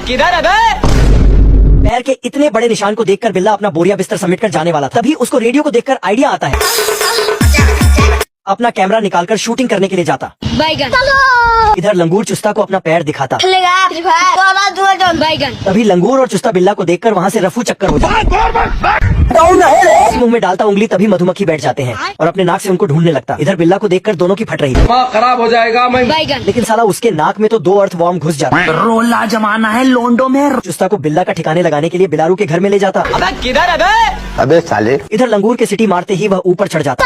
किधर है बे? पैर के इतने बड़े निशान को देखकर बिल्ला अपना बोरिया बिस्तर समेटकर जाने वाला था। तभी उसको रेडियो को देखकर आइडिया आता है। अपना कैमरा निकालकर शूटिंग करने के लिए जाता। इधर लंगूर चुस्ता को अपना पैर दिखाता। तभी लंगूर और चुस्ता बिल्ला को देखकर वहाँ से रफू चक्कर हो जाता। मुंह में डालता उंगली, तभी मधुमक्खी बैठ जाते हैं और अपने नाक से उनको ढूंढने लगता। इधर बिल्ला को देखकर दोनों की फट रही है। खराब हो जाएगा लेकिन साला उसके नाक में तो 2 अर्थवॉर्म घुस जाता। रोला जमाना है लोंडो में। चुस्ता को बिल्ला का ठिकाने लगाने के लिए बिलारू के घर में ले जाता। अबे किधर है बे? अबे साले। इधर लंगूर के सीटी मारते ही वह ऊपर चढ़ जाता।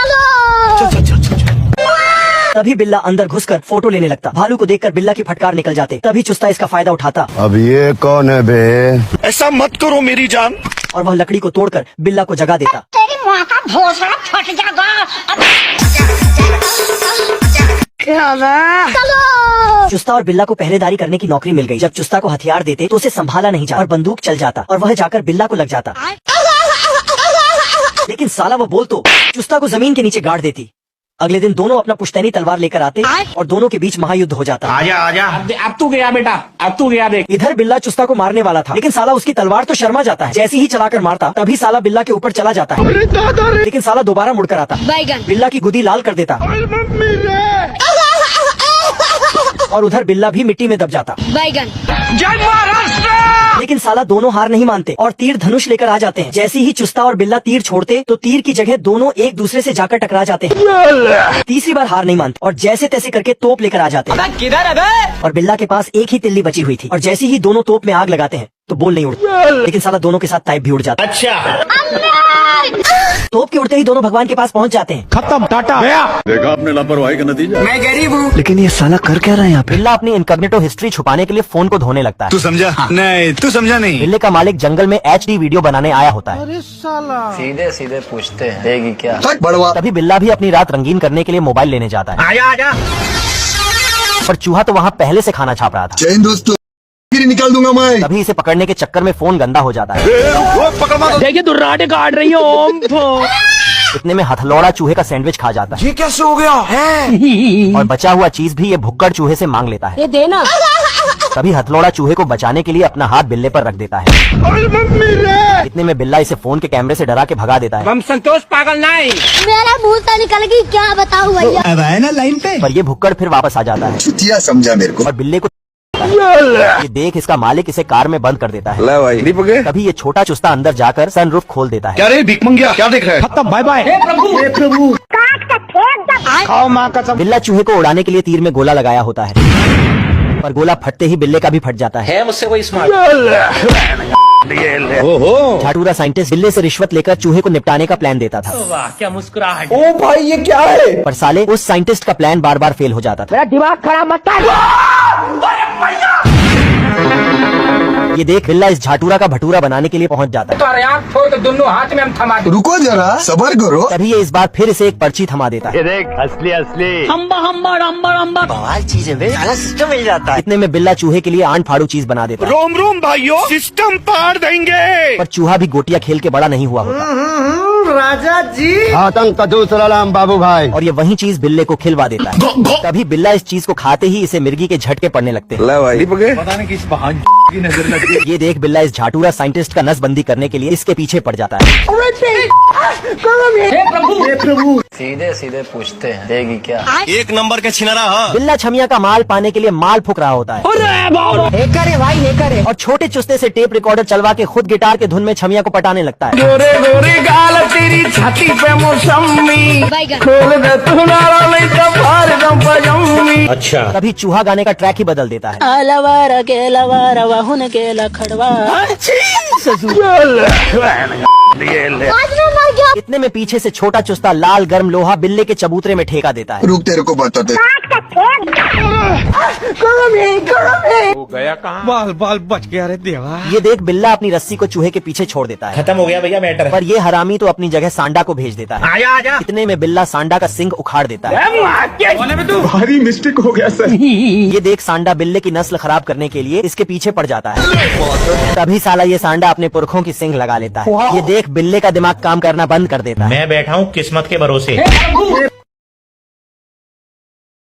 तभी बिल्ला अंदर घुसकर फोटो लेने लगता। भालू को देखकर बिल्ला की फटकार निकल जाते। तभी चुस्ता इसका फायदा उठाता। अब ये कौन है बे? ऐसा मत करो मेरी जान। और वह लकड़ी को तोड़कर बिल्ला को जगा देता। तेरी माँ का भोसड़ा फट जाएगा। चुस्ता और बिल्ला को पहरेदारी करने की नौकरी मिल गई। जब चुस्ता को हथियार देते तो उसे संभाला नहीं जाता और बंदूक चल जाता और वह जाकर बिल्ला को लग जाता। लेकिन साला वो बोल तो चुस्ता को जमीन के नीचे गाड़ देती। अगले दिन दोनों अपना पुश्तैनी तलवार लेकर आते और दोनों के बीच महायुद्ध हो जाता। आजा आजा। अब तू गया बेटा, अब तू गया देख। इधर बिल्ला चुस्ता को मारने वाला था, लेकिन साला उसकी तलवार तो शर्मा जाता है। जैसे ही चलाकर मारता तभी साला बिल्ला के ऊपर चला जाता है। लेकिन साला दोबारा मुड़कर आता, बिल्ला की गुदी लाल कर देता और उधर बिल्ला भी मिट्टी में दब जाता। जय महाराष्ट्र। लेकिन साला दोनों हार नहीं मानते और तीर धनुष लेकर आ जाते हैं। जैसे ही चुस्ता और बिल्ला तीर छोड़ते तो तीर की जगह दोनों एक दूसरे से जाकर टकरा जाते हैं। तीसरी बार हार नहीं मानते और जैसे तैसे करके तोप लेकर आ जाते हैं। किधर है बे? और बिल्ला के पास एक ही तिल्ली बची हुई थी और जैसे ही दोनों तोप में आग लगाते हैं तो बोल नहीं उड़ता। लेकिन साला दोनों के साथ टाइप भी उड़ जाता। अच्छा। तोप के उड़ते ही दोनों भगवान के पास पहुंच जाते हैं। खत्म, टाटा गया। देखा आपने लापरवाही का नतीजा। मैं गरीब हूँ। लेकिन ये साला कर क्या रहा है यहाँ पे? बिल्ला अपनी इनकॉग्निटो हिस्ट्री छुपाने के लिए फोन को धोने लगता है। तू समझा? नहीं तू समझा नहीं। बिल्ले का मालिक जंगल में HD वीडियो बनाने आया होता है। सीधे सीधे पूछते हैं देगी क्या? बड़वा। तभी बिल्ला भी अपनी रात रंगीन करने के लिए मोबाइल लेने जाता है। आजा आजा। पर चूहा तो वहाँ पहले से खाना छाप रहा था। चैन दोस्तों फिर निकाल दूंगा मैं। तभी इसे पकड़ने के चक्कर में फोन गंदा हो जाता है। देखिए दुर्राटे काट रही हो। इतने में हथलौड़ा चूहे का सैंडविच खा जाता है ये कैसे हो गया है? और बचा हुआ चीज भी ये भुक्कड़ चूहे से मांग लेता है। ये देना। तभी हथलौड़ा चूहे को बचाने के लिए अपना हाथ बिल्ले पर रख देता है। इतने में बिल्ला इसे फोन के कैमरे से डरा के भगा देता है। हम संतोष पागल नहीं। मेरा मुंह तो निकल गई, क्या बताऊं भैया। अब है ना लाइन पे। पर ये भुक्कड़ फिर वापस आ जाता है छुतिया समझा मेरे को। और बिल्ले को ये देख इसका मालिक इसे कार में बंद कर देता है। ले भाई दीपक है। तभी ये छोटा चुस्ता अंदर जाकर सनरूफ खोल देता है। क्या रे भिख मंगिया क्या देख रहा है? खत्म, बाय बाय। प्रभु खाओ माँ कसम। बिल्ला चूहे को उड़ाने के लिए तीर में गोला लगाया होता है, पर गोला फटते ही बिल्ले का भी फट जाता है। मुझसे कोई स्मार्ट। झाटूरा साइंटिस्ट बिल्ले से रिश्वत लेकर चूहे को निपटाने का प्लान देता था। वाह क्या मुस्कुराहट। ओ भाई ये क्या है? पर साले उस साइंटिस्ट का प्लान बार बार फेल हो जाता था। मेरा दिमाग खराब मत कर। ये देख बिल्ला इस झाटूरा का भटूरा बनाने के लिए पहुंच जाता है। अरे यार छोड़, तो दोनों हाथ में हम थमा दे। रुको जरा सबर करो। तभी ये इस बार फिर इसे एक पर्ची थमा देता है। देख असली असली। बवाल चीज है, सारा सिस्टम मिल जाता है। इतने में बिल्ला चूहे के लिए आंट फाड़ू चीज बना देता है। रोम रोम भाइयों सिस्टम पार देंगे। पर चूहा भी गोटियां खेल के बड़ा नहीं हुआ होता राजा जी। आतंक का दूसरा बाबू भाई। और ये वही चीज बिल्ले को खिलवा देता है। तभी बिल्ला इस चीज को खाते ही इसे मिर्गी के झटके पड़ने लगते हैं। ले भाई दीपक है। पता नहीं किस बहान की नजर लगी। ये देख बिल्ला इस झाटूरा साइंटिस्ट का नसबंदी करने के लिए इसके पीछे पड़ जाता है। प्रभु सीधे सीधे पूछते हैं देगी क्या? एक नंबर का छिनरा। हाँ बिल्ला छमिया का माल पाने के लिए माल फूक रहा होता है। करे भाई ये करे। और छोटे चुस्ते से टेप रिकॉर्डर चलवा के खुद गिटार के धुन में छमिया को पटाने लगता है। गोरे गोरे गाल तेरी छाती पे मौसमी। खोल दे तू नारा नहीं तो फाड़ दम पजमी। अच्छा। तभी चूहा गाने का ट्रैक ही बदल देता है। अलवार के लवार वाहुन के लखड़वा। आज मैं मर गया। इतने में पीछे से छोटा चुस्ता लाल गर्म लोहा बिल्ले के चबूतरे में ठेका देता है। रुक तेरे को बताते। गया कहाँ? बाल बाल बच गया रे देवा। ये देख बिल्ला अपनी रस्सी को चूहे के पीछे छोड़ देता है। खत्म हो गया भैया मैटर। पर ये हरामी तो अपनी जगह सांडा को भेज देता है। आजा आजा। इतने में बिल्ला सांडा का सिंग उखाड़ देता है। भारी मिस्टेक हो गया सर। ये देख सांडा बिल्ले की नस्ल खराब करने के लिए इसके पीछे पड़ जाता है। तभी साला ये सांडा अपने पुरखों की सिंग लगा लेता है। ये देख बिल्ले का दिमाग काम करना बंद कर देता है। मैं बैठा हूँ किस्मत के भरोसे।